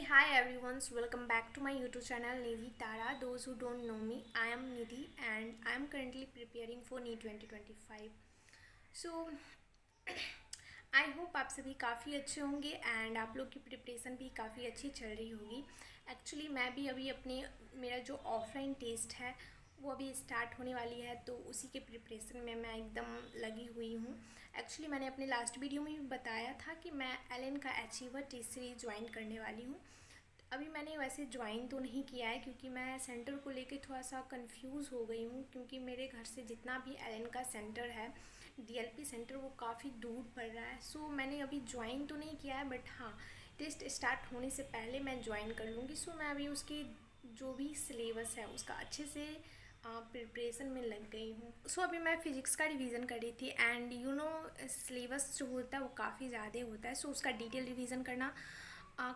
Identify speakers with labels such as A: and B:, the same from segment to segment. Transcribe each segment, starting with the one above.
A: Hi everyone, welcome back to my YouTube channel Nidhi Tara. Those who don't know me, I am Nidhi and I am currently preparing for NEET 2025. So I hope आप सभी काफ़ी अच्छे होंगे and आप लोग की preparation भी काफ़ी अच्छी चल रही होगी। एक्चुअली मैं भी अभी मेरा जो ऑफलाइन टेस्ट है वो अभी स्टार्ट होने वाली है, तो उसी के प्रिपरेशन में मैं एकदम लगी हुई हूँ। एक्चुअली मैंने अपने लास्ट वीडियो में भी बताया था कि मैं एलन का अचीवर टेस्ट सीरीज ज्वाइन करने वाली हूँ। अभी मैंने वैसे ज्वाइन तो नहीं किया है क्योंकि मैं सेंटर को लेके थोड़ा सा कंफ्यूज हो गई हूँ, क्योंकि मेरे घर से जितना भी एलन का सेंटर है, डीएलपी सेंटर, वो काफ़ी दूर पड़ रहा है। सो मैंने अभी ज्वाइन तो नहीं किया है, बट हाँ, टेस्ट स्टार्ट होने से पहले मैं ज्वाइन कर लूँगी। सो मैं अभी उसकी जो भी सिलेबस है उसका अच्छे से प्रिपरेशन में लग गई हूँ। सो अभी मैं फ़िज़िक्स का रिवीजन कर रही थी एंड सिलेबस जो होता है वो काफ़ी ज़्यादा होता है, सो उसका डिटेल रिवीजन करना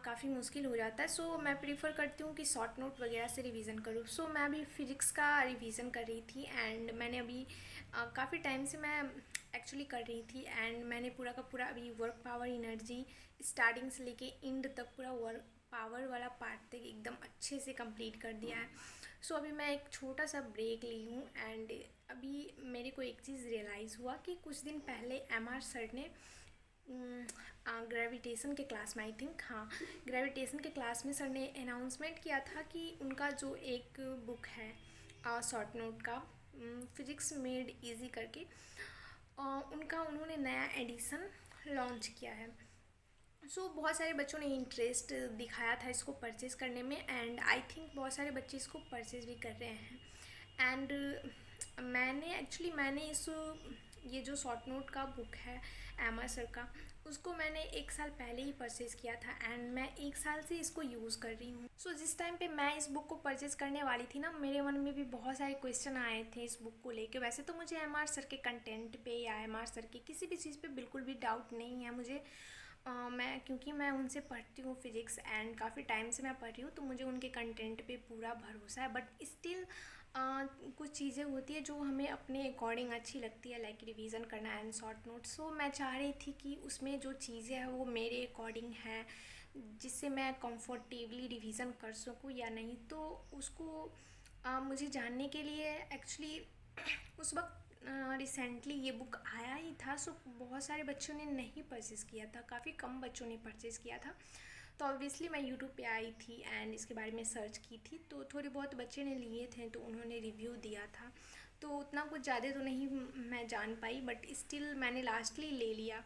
A: काफ़ी मुश्किल हो जाता है। सो मैं प्रीफर करती हूँ कि शॉर्ट नोट वगैरह से रिवीजन करूँ। सो मैं अभी फ़िज़िक्स का रिवीजन कर रही थी एंड मैंने अभी काफ़ी टाइम से मैं एक्चुअली कर रही थी एंड मैंने पूरा का पूरा अभी वर्क पावर एनर्जी स्टार्टिंग से लेके एंड तक पूरा वर्क पावर वाला पार्ट तक एकदम अच्छे से कंप्लीट कर दिया है। सो अभी मैं एक छोटा सा ब्रेक ली हूँ एंड अभी मेरे को एक चीज़ रियलाइज़ हुआ कि कुछ दिन पहले एमआर सर ने ग्रेविटेशन के क्लास में, आई थिंक, हाँ, ग्रेविटेशन के क्लास में सर ने अनाउंसमेंट किया था कि उनका जो एक बुक है शॉर्ट नोट का, फिज़िक्स मेड इजी करके, उनका उन्होंने नया एडिशन लॉन्च किया है। सो बहुत सारे बच्चों ने इंटरेस्ट दिखाया था इसको परचेज़ करने में एंड आई थिंक बहुत सारे बच्चे इसको परचेज़ भी कर रहे हैं। एंड मैंने ये जो शॉर्ट नोट का बुक है एमा सर का, उसको मैंने 1 साल पहले ही परचेज़ किया था एंड मैं 1 साल से इसको यूज़ कर रही हूँ। सो जिस टाइम पे मैं इस बुक को परचेज़ करने वाली थी ना, मेरे मन में भी बहुत सारे क्वेश्चन आए थे इस बुक को लेके। वैसे तो मुझे एम आर सर के कंटेंट पे या एम आर सर की किसी भी चीज़ पे बिल्कुल भी डाउट नहीं है मुझे। क्योंकि मैं उनसे पढ़ती हूँ फिज़िक्स एंड काफ़ी टाइम से मैं पढ़ रही हूँ, तो मुझे उनके कंटेंट पे पूरा भरोसा है। बट स्टिल कुछ चीज़ें होती है जो हमें अपने अकॉर्डिंग अच्छी लगती है, लाइक रिवीजन करना एंड शॉर्ट नोट। सो मैं चाह रही थी कि उसमें जो चीज़ें हैं वो मेरे अकॉर्डिंग है, जिससे मैं कंफर्टेबली रिवीजन कर सकूँ या नहीं, तो उसको मुझे जानने के लिए एक्चुअली उस वक्त रिसेंटली ये बुक आया ही था। सो बहुत सारे बच्चों ने नहीं परचेज़ किया था, काफ़ी कम बच्चों ने परचेज़ किया था। तो ऑब्वियसली मैं यूट्यूब पे आई थी एंड इसके बारे में सर्च की थी, तो थोड़े बहुत बच्चे ने लिए थे तो उन्होंने रिव्यू दिया था। तो उतना कुछ ज़्यादा तो नहीं मैं जान पाई, बट स्टिल मैंने लास्टली ले लिया।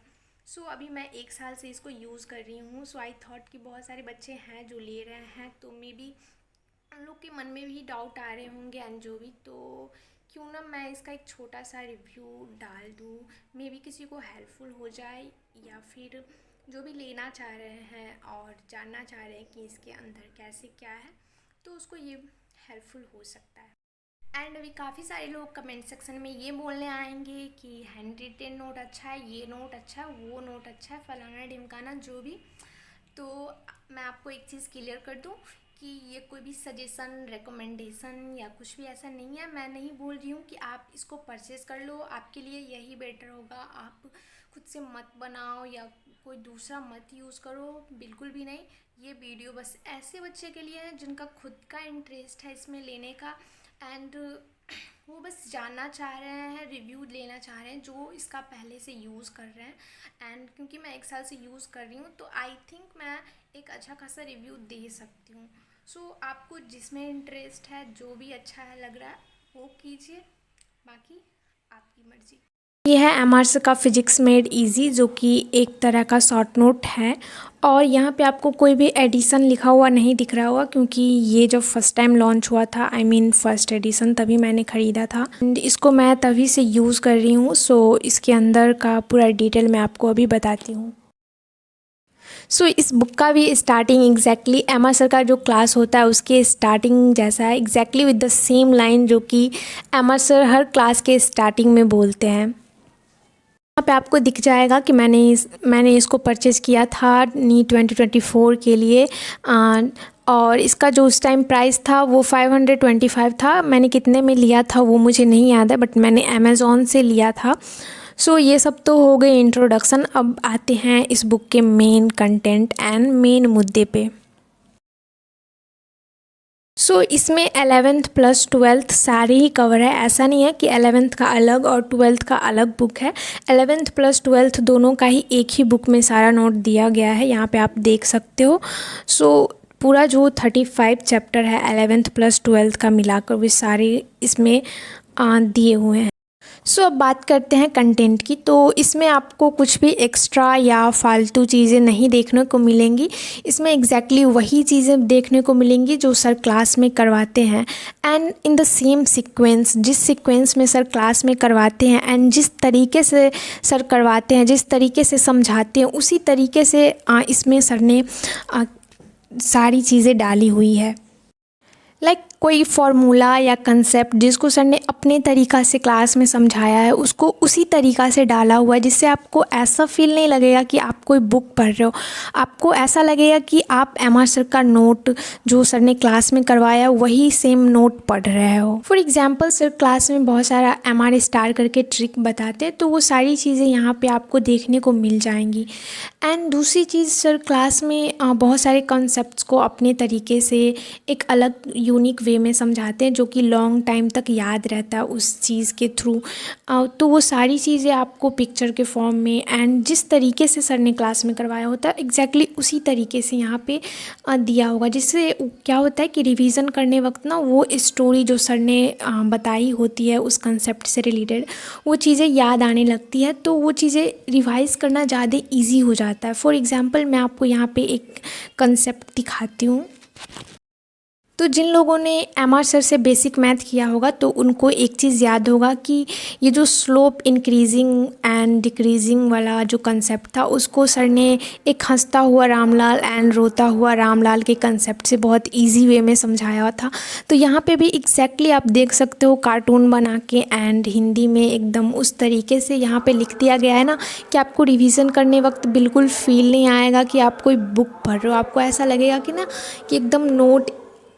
A: सो अभी मैं 1 साल से इसको यूज़ कर रही हूँ। सो आई थॉट कि बहुत सारे बच्चे हैं जो ले रहे हैं, तो मे बी उन लोग के मन में भी डाउट आ रहे होंगे एंड जो भी, तो क्यों ना मैं इसका एक छोटा सा रिव्यू डाल दूँ, मे बी किसी को हेल्पफुल हो जाए, या फिर जो भी लेना चाह रहे हैं और जानना चाह रहे हैं कि इसके अंदर कैसे क्या है, तो उसको ये हेल्पफुल हो सकता है। एंड अभी काफ़ी सारे लोग कमेंट सेक्शन में ये बोलने आएंगे कि हैंड रिटेन नोट अच्छा है, ये नोट अच्छा है, वो नोट अच्छा है, फलाना ढिमकाना जो भी। तो मैं आपको एक चीज़ क्लियर कर दूं कि ये कोई भी सजेशन, रिकमेंडेशन या कुछ भी ऐसा नहीं है। मैं नहीं बोल रही हूँ कि आप इसको परचेज़ कर लो, आपके लिए यही बेटर होगा, आप खुद से मत बनाओ या कोई दूसरा मत यूज़ करो, बिल्कुल भी नहीं। ये वीडियो बस ऐसे बच्चे के लिए है जिनका खुद का इंटरेस्ट है इसमें लेने का एंड वो बस जानना चाह रहे हैं, रिव्यू लेना चाह रहे हैं, जो इसका पहले से यूज़ कर रहे हैं। एंड क्योंकि मैं 1 साल से यूज़ कर रही हूँ, तो आई थिंक मैं एक अच्छा खासा रिव्यू दे सकती हूँ। सो आपको जिसमें इंटरेस्ट है, जो भी अच्छा है लग रहा है वो कीजिए, बाकी आपकी मर्ज़ी। ये है एमआरस का फिजिक्स मेड इजी, जो कि एक तरह का शॉर्ट नोट है। और यहाँ पे आपको कोई भी एडिशन लिखा हुआ नहीं दिख रहा होगा, क्योंकि ये जब फर्स्ट टाइम लॉन्च हुआ था, आई मीन फर्स्ट एडिशन, तभी मैंने ख़रीदा था एंड इसको मैं तभी से यूज़ कर रही हूँ। सो इसके अंदर का पूरा डिटेल मैं आपको अभी बताती हूँ। सो इस बुक का भी स्टार्टिंग एग्जैक्टली एमा सर का जो क्लास होता है उसके स्टार्टिंग जैसा है, exactly with the same line जो कि एमा सर हर क्लास के स्टार्टिंग में बोलते हैं। यहाँ पे आपको दिख जाएगा कि मैंने इसको परचेज़ किया था नीट 2024 के लिए। और इसका जो उस टाइम प्राइस था वो 525 था। मैंने कितने में लिया था वो मुझे नहीं याद है, बट मैंने अमेज़ॉन से लिया था। सो ये सब तो हो गए इंट्रोडक्शन। अब आते हैं इस बुक के मेन कंटेंट एंड मेन मुद्दे पे। इसमें 11th प्लस 12th सारे ही कवर है। ऐसा नहीं है कि 11th का अलग और 12th का अलग बुक है। 11th प्लस 12th दोनों का ही एक ही बुक में सारा नोट दिया गया है, यहाँ पे आप देख सकते हो। पूरा जो 35 चैप्टर है 11th प्लस 12th का मिलाकर वे सारे इसमें दिए हुए हैं। अब बात करते हैं कंटेंट की। तो इसमें आपको कुछ भी एक्स्ट्रा या फालतू चीज़ें नहीं देखने को मिलेंगी। इसमें एग्जैक्टली वही चीज़ें देखने को मिलेंगी जो सर क्लास में करवाते हैं, and in the same sequence, जिस सीक्वेंस में सर क्लास में करवाते हैं एंड जिस तरीके से सर करवाते हैं, जिस तरीके से समझाते हैं, उसी तरीके से इसमें सर ने सारी चीज़ें डाली हुई है। कोई फार्मूला या कंसेप्ट जिसको सर ने अपने तरीक़ा से क्लास में समझाया है, उसको उसी तरीक़ा से डाला हुआ है, जिससे आपको ऐसा फील नहीं लगेगा कि आप कोई बुक पढ़ रहे हो। आपको ऐसा लगेगा कि आप एमआर सर का नोट जो सर ने क्लास में करवाया वही सेम नोट पढ़ रहे हो। फॉर एग्जांपल सर क्लास में बहुत सारा एमआर स्टार करके ट्रिक बताते हैं, तो वो सारी चीज़ें यहाँ पे आपको देखने को मिल जाएंगी। एंड दूसरी चीज़, सर क्लास में बहुत सारे कॉन्सेप्ट्स को अपने तरीके से एक अलग यूनिक वे में समझाते हैं, जो कि लॉन्ग टाइम तक याद रहता है उस चीज़ के थ्रू। तो वो सारी चीज़ें आपको पिक्चर के फॉर्म में एंड जिस तरीके से सर ने क्लास में करवाया होता है एग्जैक्टली उसी तरीके से यहाँ पे दिया होगा, जिससे क्या होता है कि रिवीजन करने वक्त ना वो स्टोरी जो सर ने बताई होती है उस कंसेप्ट से रिलेटेड, वो चीज़ें याद आने लगती है, तो वो चीज़ें रिवाइज़ करना ज़्यादा ईजी हो जाता है। फॉर एग्ज़ाम्पल मैं आपको यहाँ पे एक कंसेप्ट दिखाती हूँ। तो जिन लोगों ने एमआर सर से बेसिक मैथ किया होगा तो उनको एक चीज़ याद होगा कि ये जो स्लोप इंक्रीजिंग एंड डिक्रीजिंग वाला जो कंसेप्ट था, उसको सर ने एक हंसता हुआ रामलाल एंड रोता हुआ रामलाल के कंसेप्ट से बहुत इजी वे में समझाया था। तो यहाँ पे भी एग्जैक्टली आप देख सकते हो कार्टून बना के एंड हिंदी में एकदम उस तरीके से यहाँ पे लिख दिया गया है ना कि आपको रिवीजन करने वक्त बिल्कुल फील नहीं आएगा कि आप कोई बुक पढ़ रहे हो। आपको ऐसा लगेगा कि ना कि एकदम नोट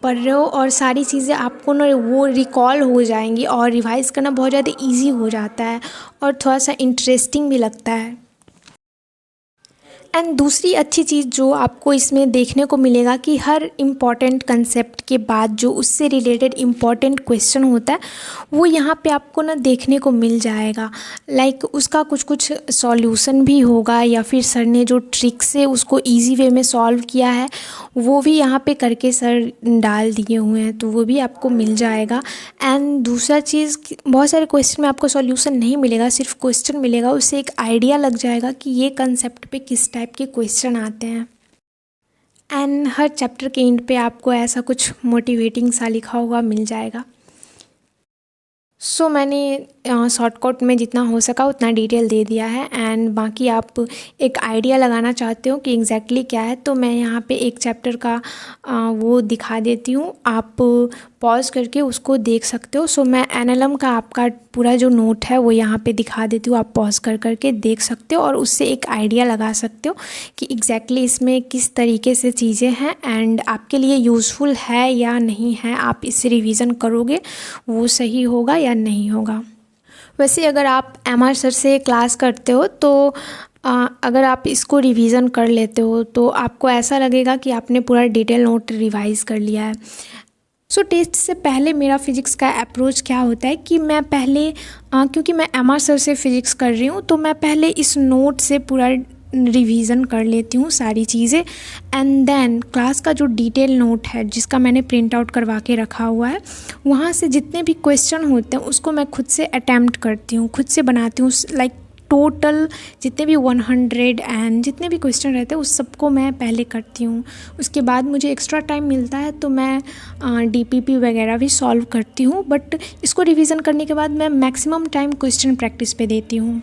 A: पढ़ रहे हो और सारी चीज़ें आपको ना वो रिकॉल हो जाएंगी और रिवाइज़ करना बहुत ज़्यादा इजी हो जाता है और थोड़ा सा इंटरेस्टिंग भी लगता है। एंड दूसरी अच्छी चीज़ जो आपको इसमें देखने को मिलेगा कि हर इम्पॉर्टेंट कंसेप्ट के बाद जो उससे रिलेटेड इम्पॉर्टेंट क्वेश्चन होता है वो यहाँ पे आपको ना देखने को मिल जाएगा। उसका कुछ सॉल्यूशन भी होगा या फिर सर ने जो ट्रिक से उसको इजी वे में सॉल्व किया है वो भी यहाँ पे करके सर डाल दिए हुए हैं, तो वो भी आपको मिल जाएगा। एंड दूसरा चीज़, बहुत सारे क्वेश्चन में आपको सॉल्यूशन नहीं मिलेगा, सिर्फ क्वेश्चन मिलेगा, उससे एक आइडिया लग जाएगा कि ये कंसेप्ट पे किस टाइप के क्वेश्चन आते हैं। एंड हर चैप्टर के एंड पे आपको ऐसा कुछ मोटिवेटिंग सा लिखा हुआ मिल जाएगा। मैंने शॉर्टकट में जितना हो सका उतना डिटेल दे दिया है एंड बाकी आप एक आइडिया लगाना चाहते हो कि एग्जैक्टली क्या है, तो मैं यहाँ पे एक चैप्टर का वो दिखा देती हूँ, आप पॉज करके उसको देख सकते हो। मैं एनएलएम का आपका पूरा जो नोट है वो यहाँ पे दिखा देती हूँ, आप पॉज करके देख सकते हो और उससे एक आइडिया लगा सकते हो कि एग्जैक्टली इसमें किस तरीके से चीज़ें हैं एंड आपके लिए यूज़फुल है या नहीं है, आप इससे रिवीजन करोगे वो सही होगा या नहीं होगा। वैसे अगर आप एमआर सर से क्लास करते हो तो अगर आप इसको रिवीजन कर लेते हो तो आपको ऐसा लगेगा कि आपने पूरा डिटेल नोट रिवाइज कर लिया है। टेस्ट से पहले मेरा फ़िज़िक्स का अप्रोच क्या होता है कि मैं पहले क्योंकि मैं एमआर सर से फ़िज़िक्स कर रही हूँ तो मैं पहले इस नोट से पूरा रिवीजन कर लेती हूँ सारी चीज़ें एंड देन क्लास का जो डिटेल नोट है जिसका मैंने प्रिंट आउट करवा के रखा हुआ है वहाँ से जितने भी क्वेश्चन होते हैं उसको मैं खुद से अटैम्प्ट करती हूँ, खुद से बनाती हूँ। टोटल जितने भी 100 एंड जितने भी क्वेश्चन रहते हैं उस सबको मैं पहले करती हूँ। उसके बाद मुझे एक्स्ट्रा टाइम मिलता है तो मैं डीपीपी वगैरह भी सॉल्व करती हूँ, बट इसको रिवीजन करने के बाद मैं मैक्सिमम टाइम क्वेश्चन प्रैक्टिस पे देती हूँ।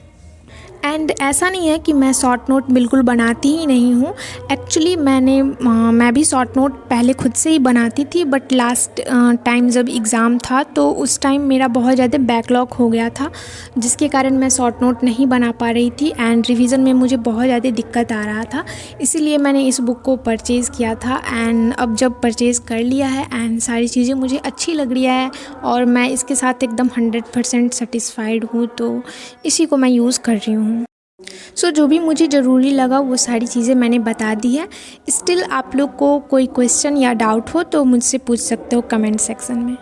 A: एंड ऐसा नहीं है कि मैं शॉर्ट नोट बिल्कुल बनाती ही नहीं हूँ, एक्चुअली मैं भी शॉर्ट नोट पहले खुद से ही बनाती थी, बट लास्ट टाइम जब एग्ज़ाम था तो उस टाइम मेरा बहुत ज़्यादा बैकलॉग हो गया था जिसके कारण मैं शॉर्ट नोट नहीं बना पा रही थी एंड रिवीजन में मुझे बहुत ज़्यादा दिक्कत आ रहा था, इसीलिए मैंने इस बुक को परचेज़ किया था। एंड अब जब परचेज़ कर लिया है एंड सारी चीज़ें मुझे अच्छी लग रही है और मैं इसके साथ एकदम 100% सेटिस्फाइड हूँ, तो इसी को मैं यूज़ कर रही हूँ। सो जो भी मुझे ज़रूरी लगा वो सारी चीज़ें मैंने बता दी है। स्टिल आप लोग को कोई क्वेश्चन या डाउट हो तो मुझसे पूछ सकते हो कमेंट सेक्शन में।